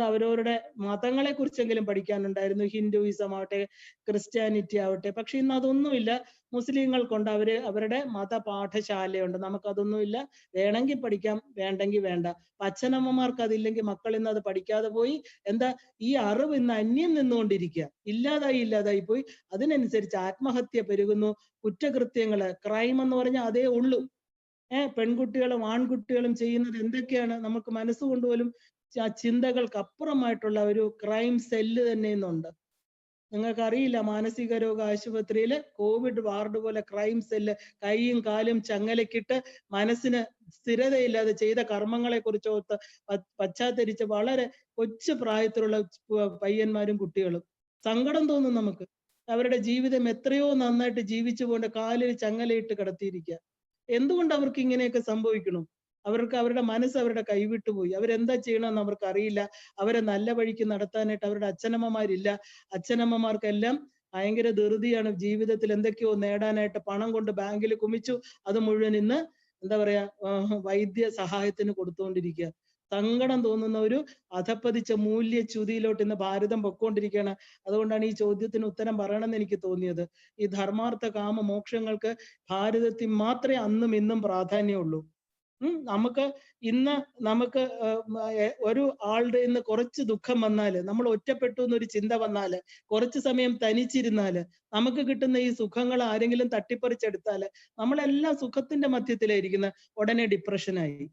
അവരവരുടെ മതങ്ങളെ കുറിച്ചെങ്കിലും പഠിക്കാനുണ്ടായിരുന്നു. ഹിന്ദുയിസം ആവട്ടെ, ക്രിസ്ത്യാനിറ്റി ആവട്ടെ. പക്ഷെ ഇന്ന് അതൊന്നുമില്ല. മുസ്ലിങ്ങൾക്കുണ്ട് അവരുടെ മതപാഠശാലയുണ്ട്. നമുക്കതൊന്നുമില്ല. വേണമെങ്കിൽ പഠിക്കാം, വേണ്ടെങ്കിൽ വേണ്ട. അച്ഛനമ്മമാർക്ക് അതില്ലെങ്കിൽ മക്കൾ ഇന്ന് അത് പഠിക്കാതെ പോയി. ഈ അറിവ് ഇന്ന് അന്യം നിന്നുകൊണ്ടിരിക്കുക. ഇല്ലാതായി പോയി. അതിനനുസരിച്ച് ആത്മഹത്യ പെരുകുന്നു. കുറ്റകൃത്യങ്ങള്, ക്രൈം എന്ന് പറഞ്ഞാൽ അതേ ഉള്ളൂ. പെൺകുട്ടികളും ആൺകുട്ടികളും ചെയ്യുന്നത് എന്തൊക്കെയാണ്? നമുക്ക് മനസ്സുകൊണ്ട് പോലും ആ ചിന്തകൾക്ക് അപ്പുറമായിട്ടുള്ള ഒരു ക്രൈം സെല്ല് തന്നെ ഇന്നുണ്ട്. നിങ്ങൾക്ക് അറിയില്ല, മാനസിക രോഗ ആശുപത്രിയിൽ കോവിഡ് വാർഡ് പോലെ ക്രൈം സെല്ല്, കൈയും കാലും ചങ്ങലക്കിട്ട് മനസ്സിന് സ്ഥിരതയില്ലാതെ ചെയ്ത കർമ്മങ്ങളെ കുറിച്ച് ഓർത്ത് പശ്ചാത്തരിച്ച് വളരെ കൊച്ചു പ്രായത്തിലുള്ള പയ്യന്മാരും കുട്ടികളും. സങ്കടം തോന്നും നമുക്ക്. അവരുടെ ജീവിതം എത്രയോ നന്നായിട്ട് ജീവിച്ചു കൊണ്ട് കാലിൽ ചങ്ങലയിട്ട് കിടത്തിയിരിക്കുക. എന്തുകൊണ്ട് അവർക്ക് ഇങ്ങനെയൊക്കെ സംഭവിക്കണം? അവരുടെ മനസ്സ് അവരുടെ കൈവിട്ടുപോയി. അവരെന്താ ചെയ്യണമെന്ന് അവർക്ക് അറിയില്ല. അവരെ നല്ല വഴിക്ക് നടത്താനായിട്ട് അവരുടെ അച്ഛനമ്മമാരില്ല. അച്ഛനമ്മമാർക്കെല്ലാം ഭയങ്കര ധൃതിയാണ്. ജീവിതത്തിൽ എന്തൊക്കെയോ നേടാനായിട്ട് പണം കൊണ്ട് ബാങ്കിൽ കുമിച്ചു. അത് മുഴുവൻ ഇന്ന് വൈദ്യ സഹായത്തിന് കൊടുത്തുകൊണ്ടിരിക്കുക. സങ്കടം തോന്നുന്ന ഒരു അധപ്പതിച്ച മൂല്യച്യുതിയിലോട്ട് ഇന്ന് ഭാരതം പൊക്കോണ്ടിരിക്കുകയാണ്. അതുകൊണ്ടാണ് ഈ ചോദ്യത്തിന് ഉത്തരം പറയണമെന്ന് എനിക്ക് തോന്നിയത്. ഈ ധർമാർത്ഥ കാമ മോക്ഷങ്ങൾക്ക് ഭാരതത്തിൽ മാത്രമേ അന്നും ഇന്നും പ്രാധാന്യമുള്ളൂ. നമുക്ക് ഒരു ആളുടെ ഇന്ന് കുറച്ച് ദുഃഖം വന്നാല്, നമ്മൾ ഒറ്റപ്പെട്ടു എന്നൊരു ചിന്ത വന്നാല്, കുറച്ചു സമയം തനിച്ചിരുന്നാല്, നമുക്ക് കിട്ടുന്ന ഈ സുഖങ്ങൾ ആരെങ്കിലും തട്ടിപ്പറിച്ചെടുത്താല് നമ്മളെല്ലാം സുഖത്തിന്റെ മധ്യത്തിലായിരിക്കുന്ന ഉടനെ ഡിപ്രഷനായി.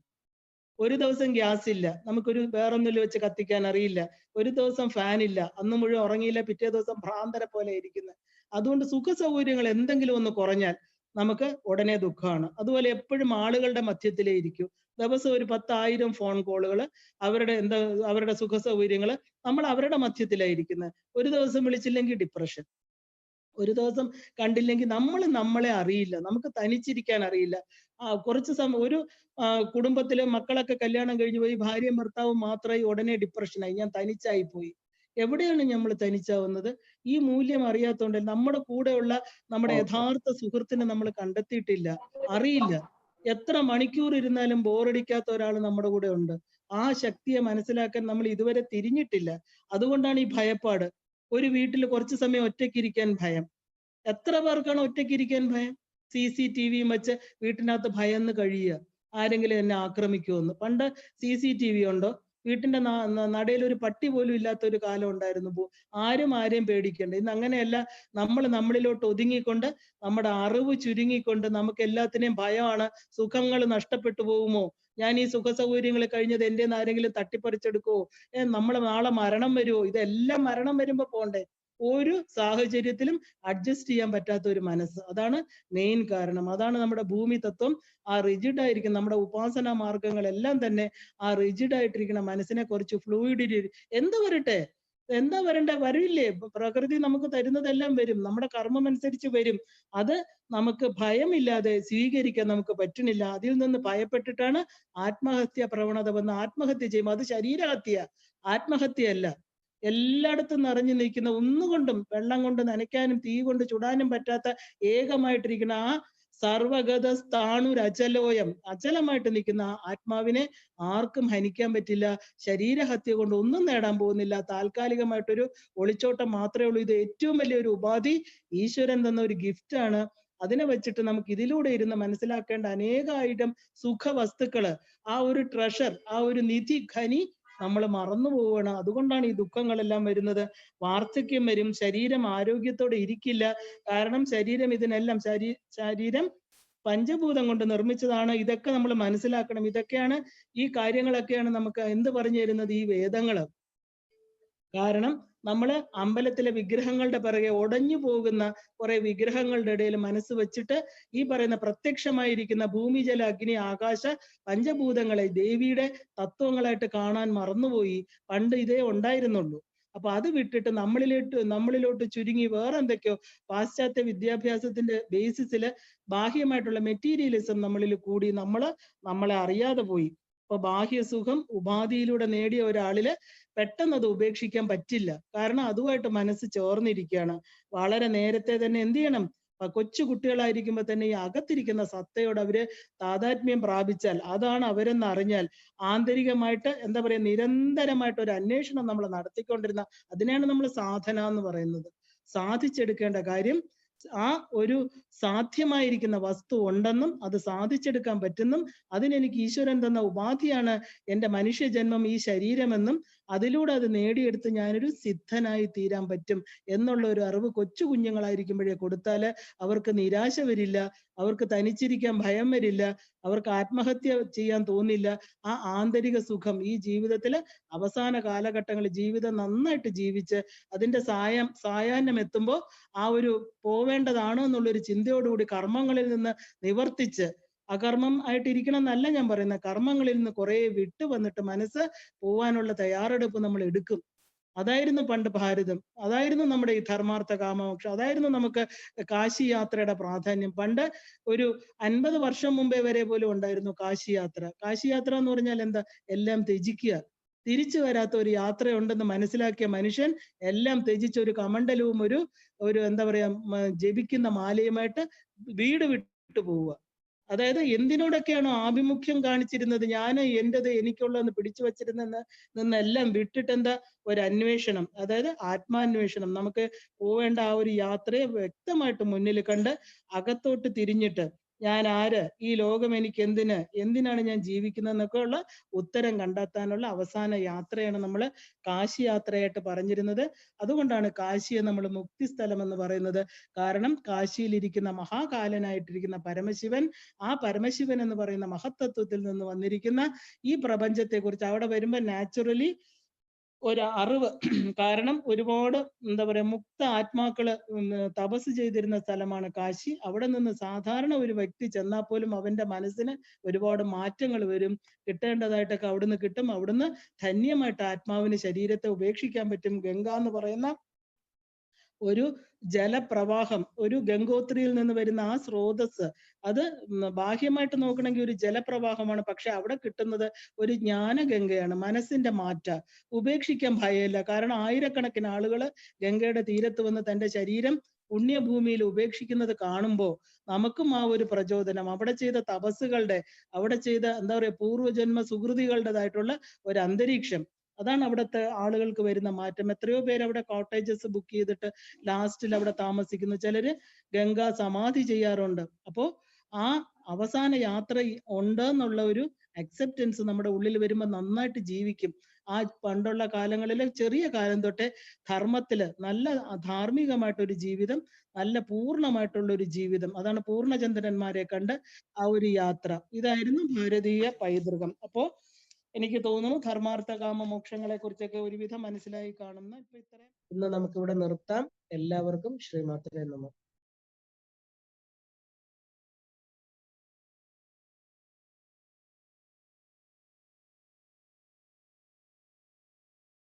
ഒരു ദിവസം ഗ്യാസ് ഇല്ല, നമുക്കൊരു വേറൊന്നിൽ വെച്ച് കത്തിക്കാൻ അറിയില്ല. ഒരു ദിവസം ഫാൻ ഇല്ല, അന്ന് മുഴുവൻ ഉറങ്ങിയില്ല, പിറ്റേ ദിവസം ഭ്രാന്തരെ പോലെ ഇരിക്കുന്നത്. അതുകൊണ്ട് സുഖ സൗകര്യങ്ങൾ എന്തെങ്കിലും ഒന്ന് കുറഞ്ഞാൽ നമുക്ക് ഉടനെ ദുഃഖമാണ്. അതുപോലെ എപ്പോഴും ആളുകളുടെ മധ്യത്തിലേ ഇരിക്കൂ. ദിവസം ഒരു 10,000 ഫോൺ കോളുകൾ, അവരുടെ സുഖ സൗകര്യങ്ങള്, നമ്മൾ അവരുടെ മധ്യത്തിലായിരിക്കുന്നത്. ഒരു ദിവസം വിളിച്ചില്ലെങ്കിൽ ഡിപ്രഷൻ. ഒരു ദിവസം കണ്ടില്ലെങ്കിൽ നമ്മൾ നമ്മളെ അറിയില്ല, നമുക്ക് തനിച്ചിരിക്കാൻ അറിയില്ല. കുറച്ച് സമയം ഒരു കുടുംബത്തിലെ മക്കളൊക്കെ കല്യാണം കഴിഞ്ഞു പോയി, ഭാര്യയും ഭർത്താവും മാത്രമായി, ഉടനെ ഡിപ്രഷനായി, ഞാൻ തനിച്ചായി പോയി. എവിടെയാണ് നമ്മൾ തനിച്ചാവുന്നത്? ഈ മൂല്യം അറിയാത്തതുകൊണ്ട് നമ്മുടെ കൂടെയുള്ള നമ്മുടെ യഥാർത്ഥ സുഹൃത്തിനെ നമ്മൾ കണ്ടെത്തിയിട്ടില്ല, അറിയില്ല. എത്ര മണിക്കൂർ ഇരുന്നാലും ബോറടിക്കാത്ത ഒരാൾ നമ്മുടെ കൂടെ ഉണ്ട്. ആ ശക്തിയെ മനസ്സിലാക്കാൻ നമ്മൾ ഇതുവരെ തിരിഞ്ഞിട്ടില്ല. അതുകൊണ്ടാണ് ഈ ഭയപ്പാട്. ഒരു വീട്ടിൽ കുറച്ചു സമയം ഒറ്റയ്ക്കിരിക്കാൻ ഭയം. എത്ര പേർക്കാണ് ഒറ്റയ്ക്കിരിക്കാൻ ഭയം? CCTV വെച്ച് വീട്ടിനകത്ത് ഭയന്ന് കഴിയുക, ആരെങ്കിലും എന്നെ ആക്രമിക്കുമെന്ന്. പണ്ട് CCTV ഉണ്ടോ? വീട്ടിന്റെ നടയിൽ ഒരു പട്ടി പോലും ഇല്ലാത്ത ഒരു കാലം ഉണ്ടായിരുന്നു. ആരും ആരെയും പേടിക്കണ്ട. ഇന്ന് അങ്ങനെയല്ല. നമ്മൾ നമ്മളിലോട്ട് ഒതുങ്ങിക്കൊണ്ട്, നമ്മുടെ അറിവ് ചുരുങ്ങിക്കൊണ്ട്, നമുക്ക് എല്ലാത്തിനെയും ഭയമാണ്. സുഖങ്ങൾ നഷ്ടപ്പെട്ടു പോകുമോ? ഞാൻ ഈ സുഖ സൗകര്യങ്ങൾ കഴിഞ്ഞത് എൻ്റെ ആരെങ്കിലും തട്ടിപ്പറിച്ചെടുക്കുവോ? നമ്മളെ നാളെ മരണം വരുമോ? ഇതെല്ലാം മരണം വരുമ്പോ പോണ്ടേ. ഒരു സാഹചര്യത്തിലും അഡ്ജസ്റ്റ് ചെയ്യാൻ പറ്റാത്ത ഒരു മനസ്സ്, അതാണ് മെയിൻ കാരണം. അതാണ് നമ്മുടെ ഭൂമി തത്വം ആ റിജിഡ് ആയിരിക്കും. നമ്മുടെ ഉപാസന മാർഗങ്ങളെല്ലാം തന്നെ ആ റിജിഡ് ആയിട്ടിരിക്കുന്ന മനസ്സിനെ കുറിച്ച് ഫ്ലൂയിഡിറ്റി, എന്ത് വരട്ടെ, എന്താ വരണ്ടേ, വരില്ലേ. പ്രകൃതി നമുക്ക് തരുന്നതെല്ലാം വരും, നമ്മുടെ കർമ്മം അനുസരിച്ച് വരും. അത് നമുക്ക് ഭയമില്ലാതെ സ്വീകരിക്കാൻ നമുക്ക് പറ്റുന്നില്ല. അതിൽ നിന്ന് ഭയപ്പെട്ടിട്ടാണ് ആത്മഹത്യ പ്രവണത വന്ന് ആത്മഹത്യ ചെയ്യും. അത് ശരീരഹത്യ, ആത്മഹത്യയല്ല. എല്ലായിടത്തും നിറഞ്ഞു നിൽക്കുന്ന, ഒന്നുകൊണ്ടും വെള്ളം കൊണ്ട് നനയ്ക്കാനും തീ കൊണ്ട് ചുടാനും പറ്റാത്ത ഏകമായിട്ടിരിക്കുന്ന ആ സർവഗത സ്ഥാണുരചലോയം, അചലമായിട്ട് നിൽക്കുന്ന ആ ആത്മാവിനെ ആർക്കും ഹനിക്കാൻ പറ്റില്ല. ശരീരഹത്യ കൊണ്ട് ഒന്നും നേടാൻ പോകുന്നില്ല. താൽക്കാലികമായിട്ടൊരു ഒളിച്ചോട്ടം മാത്രമേ ഉള്ളൂ. ഇത് ഏറ്റവും വലിയൊരു ഉപാധി ഈശ്വരൻ തന്ന ഒരു ഗിഫ്റ്റ് ആണ്. അതിനെ വെച്ചിട്ട് നമുക്ക് ഇതിലൂടെ ഇരുന്ന് മനസ്സിലാക്കേണ്ട അനേകായിരം സുഖവസ്തുക്കള്, ആ ഒരു ട്രഷർ, ആ ഒരു നിധി ഖനി നമ്മൾ മറന്നു പോവുകയാണ്. അതുകൊണ്ടാണ് ഈ ദുഃഖങ്ങളെല്ലാം വരുന്നത്. വാർദ്ധക്യം വരും, ശരീരം ആരോഗ്യത്തോടെ ഇരിക്കില്ല. കാരണം ശരീരം ഇതിനെല്ലാം ശരീരം പഞ്ചഭൂതം കൊണ്ട് നിർമ്മിച്ചതാണ്. ഇതൊക്കെ നമ്മൾ മനസ്സിലാക്കണം. ഇതൊക്കെയാണ്, ഈ കാര്യങ്ങളൊക്കെയാണ് നമുക്ക് എന്ത് പറഞ്ഞു തരുന്നത്? ഈ വേദങ്ങള്. കാരണം നമ്മള് അമ്പലത്തിലെ വിഗ്രഹങ്ങളുടെ പിറകെ ഉടഞ്ഞു പോകുന്ന കുറെ വിഗ്രഹങ്ങളുടെ ഇടയിൽ മനസ്സ് വെച്ചിട്ട് ഈ പറയുന്ന പ്രത്യക്ഷമായിരിക്കുന്ന ഭൂമി, ജല, അഗ്നി, ആകാശ പഞ്ചഭൂതങ്ങളെ ദേവിയുടെ തത്വങ്ങളായിട്ട് കാണാൻ മറന്നുപോയി. പണ്ട് ഇതേ ഉണ്ടായിരുന്നുള്ളൂ. അപ്പൊ അത് വിട്ടിട്ട് നമ്മളിലോട്ട് ചുരുങ്ങി വേറെ എന്തൊക്കെയോ പാശ്ചാത്യ വിദ്യാഭ്യാസത്തിന്റെ ബേസിസില് ബാഹ്യമായിട്ടുള്ള മെറ്റീരിയലിസം നമ്മളിൽ കൂടി നമ്മളെ അറിയാതെ പോയി. ഇപ്പൊ ബാഹ്യസുഖം ഉപാധിയിലൂടെ നേടിയ ഒരാളില് പെട്ടെന്ന് അത് ഉപേക്ഷിക്കാൻ പറ്റില്ല. കാരണം അതുമായിട്ട് മനസ്സ് ചേർന്നിരിക്കുകയാണ്. വളരെ നേരത്തെ തന്നെ എന്ത് ചെയ്യണം? കൊച്ചു കുട്ടികളായിരിക്കുമ്പോ തന്നെ ഈ അകത്തിരിക്കുന്ന സത്തയോട് അവര് താതാത്മ്യം പ്രാപിച്ചാൽ, അതാണ് അവരെന്ന് അറിഞ്ഞാൽ, ആന്തരികമായിട്ട് എന്താ പറയാ, നിരന്തരമായിട്ട് ഒരു അന്വേഷണം നമ്മൾ നടത്തിക്കൊണ്ടിരുന്ന, അതിനെയാണ് നമ്മൾ സാധന എന്ന് പറയുന്നത്. സാധിച്ചെടുക്കേണ്ട കാര്യം ആ ഒരു സാധ്യമായിരിക്കുന്ന വസ്തു ഉണ്ടെന്നും അത് സാധിച്ചെടുക്കാൻ പറ്റുന്നും അതിനെനിക്ക് ഈശ്വരൻ തന്ന ഉപാധിയാണ് എൻ്റെ മനുഷ്യജന്മം, ഈ ശരീരമെന്നും അതിലൂടെ അത് നേടിയെടുത്ത് ഞാനൊരു സിദ്ധനായി തീരാൻ പറ്റും എന്നുള്ള ഒരു അറിവ് കൊച്ചു കുഞ്ഞുങ്ങളായിരിക്കുമ്പോഴേ കൊടുത്താല് അവർക്ക് നിരാശ വരില്ല, അവർക്ക് തനിച്ചിരിക്കാൻ ഭയം വരില്ല, അവർക്ക് ആത്മഹത്യ ചെയ്യാൻ തോന്നില്ല. ആ ആന്തരിക സുഖം ഈ ജീവിതത്തില് അവസാന കാലഘട്ടങ്ങളിൽ ജീവിതം നന്നായിട്ട് ജീവിച്ച് അതിന്റെ സായാഹ്നം എത്തുമ്പോൾ ആ ഒരു പോവേണ്ടതാണ് എന്നുള്ളൊരു ചിന്തയോടുകൂടി കർമ്മങ്ങളിൽ നിന്ന് നിവർത്തിച്ച്, അകർമ്മം ആയിട്ടിരിക്കണം എന്നല്ല ഞാൻ പറയുന്നത്, കർമ്മങ്ങളിൽ നിന്ന് കുറെ വിട്ടു വന്നിട്ട് മനസ്സ് പോവാനുള്ള തയ്യാറെടുപ്പ് നമ്മൾ എടുക്കും. അതായിരുന്നു പണ്ട് ഭാരതം, അതായിരുന്നു നമ്മുടെ ഈ ധർമാർത്ഥ കാമമോക്ഷം, അതായിരുന്നു നമുക്ക് കാശി യാത്രയുടെ പ്രാധാന്യം. പണ്ട് ഒരു 50 വർഷം മുമ്പേ വരെ പോലും ഉണ്ടായിരുന്നു കാശി യാത്ര. കാശി യാത്ര എന്ന് പറഞ്ഞാൽ എന്താ? എല്ലാം ത്യജിക്കുക. തിരിച്ചു വരാത്ത ഒരു യാത്രയുണ്ടെന്ന് മനസ്സിലാക്കിയ മനുഷ്യൻ എല്ലാം ത്യജിച്ച് ഒരു കമണ്ഡലവും ഒരു എന്താ പറയാ ജപിക്കുന്ന മാലയുമായിട്ട് വീട് വിട്ടു പോവുക. അതായത് എന്തിനോടൊക്കെയാണോ ആഭിമുഖ്യം കാണിച്ചിരുന്നത്, ഞാൻ എൻ്റെത് എനിക്കുള്ളതെന്ന് പിടിച്ചു നിന്നെല്ലാം വിട്ടിട്ട് എന്താ ഒരു അന്വേഷണം, അതായത് ആത്മാന്വേഷണം. നമുക്ക് പോവേണ്ട ആ ഒരു യാത്രയെ വ്യക്തമായിട്ട് മുന്നിൽ കണ്ട് അകത്തോട്ട് തിരിഞ്ഞിട്ട് ഞാൻ ആര്, ഈ ലോകം എനിക്ക് എന്തിനാണ് ഞാൻ ജീവിക്കുന്നത് എന്നൊക്കെ ഉള്ള ഉത്തരം കണ്ടെത്താനുള്ള അവസാന യാത്രയാണ് നമ്മൾ കാശി യാത്രയായിട്ട് പറഞ്ഞിരുന്നത്. അതുകൊണ്ടാണ് കാശിയെ നമ്മൾ മുക്തിസ്ഥലം എന്ന് പറയുന്നത്. കാരണം കാശിയിലിരിക്കുന്ന മഹാകാലനായിട്ടിരിക്കുന്ന പരമശിവൻ, ആ പരമശിവൻ എന്ന് പറയുന്ന മഹത്തത്വത്തിൽ നിന്ന് വന്നിരിക്കുന്ന ഈ പ്രപഞ്ചത്തെ കുറിച്ച് അവിടെ വരുമ്പോൾ നാച്ചുറലി ഒരു അറിവ്, കാരണം ഒരുപാട് എന്താ പറയാ മുക്ത ആത്മാക്കള് തപസ് ചെയ്തിരുന്ന സ്ഥലമാണ് കാശി. അവിടെ നിന്ന് സാധാരണ ഒരു വ്യക്തി ചെന്നാൽ പോലും അവന്റെ മനസ്സിന് ഒരുപാട് മാറ്റങ്ങൾ വരും. കിട്ടേണ്ടതായിട്ടൊക്കെ അവിടുന്ന് കിട്ടും. അവിടുന്ന് ധന്യമായിട്ട് ആത്മാവിന് ശരീരത്തെ ഉപേക്ഷിക്കാൻ പറ്റും. ഗംഗ എന്ന് പറയുന്ന ഒരു ജലപ്രവാഹം, ഒരു ഗംഗോത്രിയിൽ നിന്ന് വരുന്ന ആ സ്രോതസ്, അത് ബാഹ്യമായിട്ട് നോക്കണമെങ്കിൽ ഒരു ജലപ്രവാഹമാണ്. പക്ഷെ അവിടെ കിട്ടുന്നത് ഒരു ജ്ഞാനഗംഗയാണ്. മനസ്സിന്റെ മാറ്റ, ഉപേക്ഷിക്കാൻ ഭയമില്ല. കാരണം ആയിരക്കണക്കിന് ആളുകൾ ഗംഗയുടെ തീരത്ത് വന്ന് തന്റെ ശരീരം പുണ്യഭൂമിയിൽ ഉപേക്ഷിക്കുന്നത് കാണുമ്പോൾ നമുക്കും ആ ഒരു പ്രചോദനം, അവിടെ ചെയ്ത തപസ്സുകളുടെ, അവിടെ ചെയ്ത എന്താ പറയുക, പൂർവ്വജന്മ സുഹൃതികളുടേതായിട്ടുള്ള ഒരു അന്തരീക്ഷം, അതാണ് അവിടുത്തെ ആളുകൾക്ക് വരുന്ന മാറ്റം. എത്രയോ പേര് അവിടെ കോട്ടേജസ് ബുക്ക് ചെയ്തിട്ട് ലാസ്റ്റിൽ അവിടെ താമസിക്കുന്നു. ചിലര് ഗംഗാ സമാധി ചെയ്യാറുണ്ട്. അപ്പോ ആ അവസാന യാത്ര ഉണ്ട് എന്നുള്ള ഒരു അക്സെപ്റ്റൻസ് നമ്മുടെ ഉള്ളിൽ വരുമ്പോൾ നന്നായിട്ട് ജീവിക്കും. ആ പണ്ടുള്ള കാലങ്ങളിൽ ചെറിയ കാലം തൊട്ടേ ധർമ്മത്തില് നല്ല ധാർമ്മികമായിട്ടൊരു ജീവിതം, നല്ല പൂർണ്ണമായിട്ടുള്ള ഒരു ജീവിതം, അതാണ് പൂർണ്ണചന്ദ്രന്മാരെ കണ്ട് ആ ഒരു യാത്ര. ഇതായിരുന്നു ഭാരതീയ പൈതൃകം. അപ്പോ എനിക്ക് തോന്നുന്നു ധർമാർത്ഥ കാമ മോക്ഷങ്ങളെ കുറിച്ചൊക്കെ ഒരുവിധം മനസ്സിലായി കാണുന്ന. ഇപ്പൊ ഇന്ന് നമുക്കിവിടെ നിർത്താം. എല്ലാവർക്കും ശ്രീമാത്രേ നമഃ.